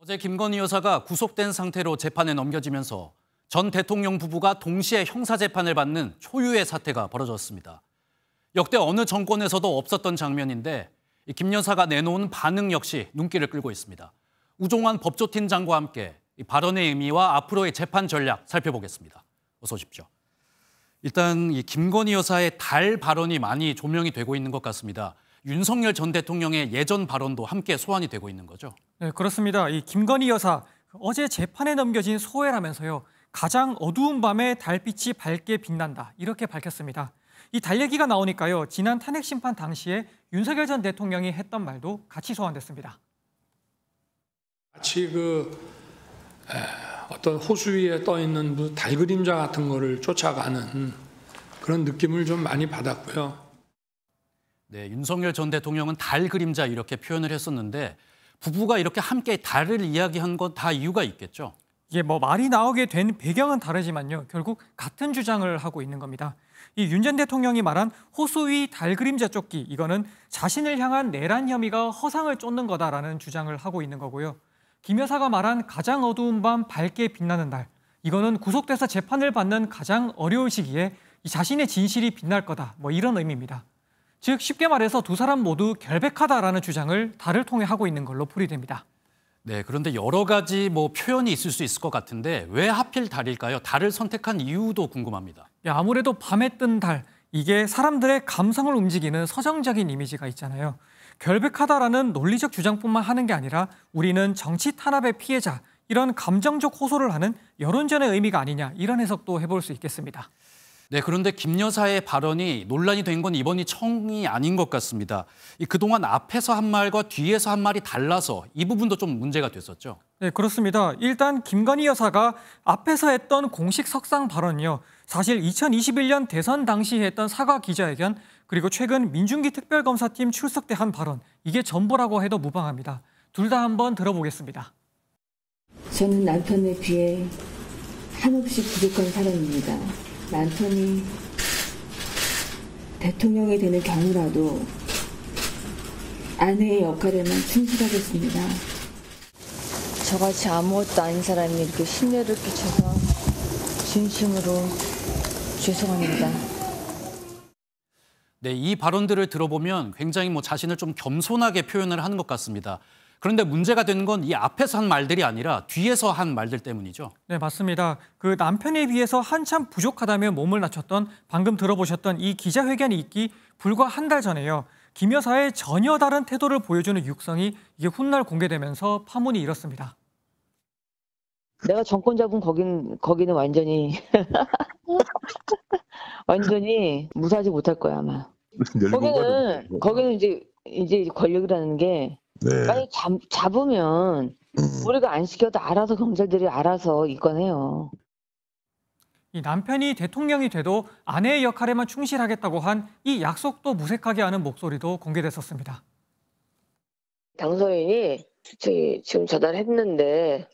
어제 김건희 여사가 구속된 상태로 재판에 넘겨지면서 전 대통령 부부가 동시에 형사재판을 받는 초유의 사태가 벌어졌습니다. 역대 어느 정권에서도 없었던 장면인데 김 여사가 내놓은 반응 역시 눈길을 끌고 있습니다. 우종환 법조팀장과 함께 이 발언의 의미와 앞으로의 재판 전략 살펴보겠습니다. 어서 오십시오. 일단 이 김건희 여사의 달 발언이 많이 조명이 되고 있는 것 같습니다. 윤석열 전 대통령의 예전 발언도 함께 소환이 되고 있는 거죠? 네, 그렇습니다. 이 김건희 여사 어제 재판에 넘겨진 소회라면서요. 가장 어두운 밤에 달빛이 밝게 빛난다 이렇게 밝혔습니다. 이 달 얘기가 나오니까요. 지난 탄핵 심판 당시에 윤석열 전 대통령이 했던 말도 같이 소환됐습니다. 마치 어떤 호수 위에 떠 있는 달 그림자 같은 거를 쫓아가는 그런 느낌을 좀 많이 받았고요. 네, 윤석열 전 대통령은 달 그림자 이렇게 표현을 했었는데 부부가 이렇게 함께 달을 이야기한 건 다 이유가 있겠죠? 이게 말이 나오게 된 배경은 다르지만요. 결국 같은 주장을 하고 있는 겁니다. 이 윤 전 대통령이 말한 호수 위 달 그림자 쫓기 이거는 자신을 향한 내란 혐의가 허상을 쫓는 거다라는 주장을 하고 있는 거고요. 김 여사가 말한 가장 어두운 밤 밝게 빛나는 달 이거는 구속돼서 재판을 받는 가장 어려운 시기에 이 자신의 진실이 빛날 거다 이런 의미입니다. 즉 쉽게 말해서 두 사람 모두 결백하다라는 주장을 달을 통해 하고 있는 걸로 풀이됩니다. 네, 그런데 여러 가지 표현이 있을 수 있을 것 같은데 왜 하필 달일까요? 달을 선택한 이유도 궁금합니다. 아무래도 밤에 뜬 달, 이게 사람들의 감성을 움직이는 서정적인 이미지가 있잖아요. 결백하다라는 논리적 주장뿐만 하는 게 아니라 우리는 정치 탄압의 피해자, 이런 감정적 호소를 하는 여론전의 의미가 아니냐 이런 해석도 해볼 수 있겠습니다. 네, 그런데 김 여사의 발언이 논란이 된 건 이번이 처음이 아닌 것 같습니다. 그동안 앞에서 한 말과 뒤에서 한 말이 달라서 이 부분도 좀 문제가 됐었죠. 네, 그렇습니다. 일단 김건희 여사가 앞에서 했던 공식 석상 발언이요. 사실 2021년 대선 당시 했던 사과 기자회견 그리고 최근 민중기 특별검사팀 출석 때 한 발언 이게 전부라고 해도 무방합니다. 둘 다 한번 들어보겠습니다. 저는 남편에 비해 한없이 부족한 사람입니다. 남편이 대통령이 되는 경우라도 아내의 역할에만 충실하겠습니다. 저같이 아무것도 아닌 사람이 이렇게 신뢰를 끼쳐서 진심으로 죄송합니다. 네, 이 발언들을 들어보면 굉장히 자신을 좀 겸손하게 표현을 하는 것 같습니다. 그런데 문제가 되는 건 이 앞에서 한 말들이 아니라 뒤에서 한 말들 때문이죠. 네, 맞습니다. 그 남편에 비해서 한참 부족하다며 몸을 낮췄던 방금 들어보셨던 이 기자회견이 있기 불과 한 달 전에요. 김 여사의 전혀 다른 태도를 보여주는 육성이 이게 훗날 공개되면서 파문이 일었습니다. 내가 정권 잡은 거기는 완전히 완전히 무사하지 못할 거야 아마. 거기는 이제 권력이라는 게 네. 만약 잡으면 우리가 안 시켜도 알아서 경찰들이 알아서 입건해요. 이 남편이 대통령이 돼도 아내의 역할에만 충실하겠다고 한 이 약속도 무색하게 하는 목소리도 공개됐었습니다. 당선인이 지금 전화했는데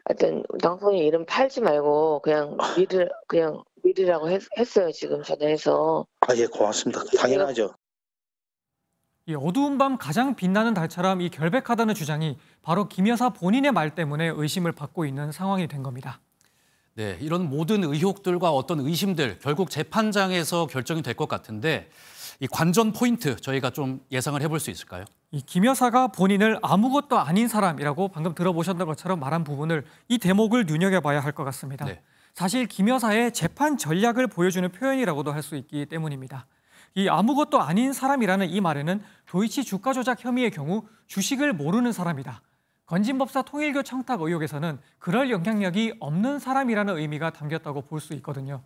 하여튼 당선인 이름 팔지 말고 그냥 미르라고 했어요. 지금 전화해서. 예, 고맙습니다. 당연하죠. 이 어두운 밤 가장 빛나는 달처럼 이 결백하다는 주장이 바로 김 여사 본인의 말 때문에 의심을 받고 있는 상황이 된 겁니다. 네, 이런 모든 의혹들과 어떤 의심들 결국 재판장에서 결정이 될 것 같은데 이 관전 포인트 저희가 좀 예상을 해볼 수 있을까요? 이 김 여사가 본인을 아무것도 아닌 사람이라고 방금 들어보셨던 것처럼 말한 부분을 이 대목을 눈여겨봐야 할 것 같습니다. 네. 사실 김 여사의 재판 전략을 보여주는 표현이라고도 할 수 있기 때문입니다. 이 아무것도 아닌 사람이라는 이 말에는 도이치 주가 조작 혐의의 경우 주식을 모르는 사람이다. 건진법사 통일교 청탁 의혹에서는 그럴 영향력이 없는 사람이라는 의미가 담겼다고 볼 수 있거든요.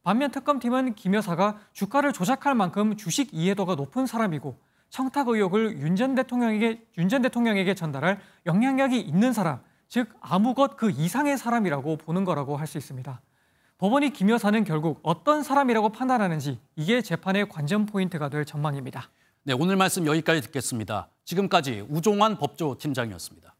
반면 특검팀은 김 여사가 주가를 조작할 만큼 주식 이해도가 높은 사람이고 청탁 의혹을 윤 전 대통령에게 전달할 영향력이 있는 사람, 즉 아무것 그 이상의 사람이라고 보는 거라고 할 수 있습니다. 법원이 김 여사는 결국 어떤 사람이라고 판단하는지 이게 재판의 관전 포인트가 될 전망입니다. 네, 오늘 말씀 여기까지 듣겠습니다. 지금까지 우종환 법조팀장이었습니다.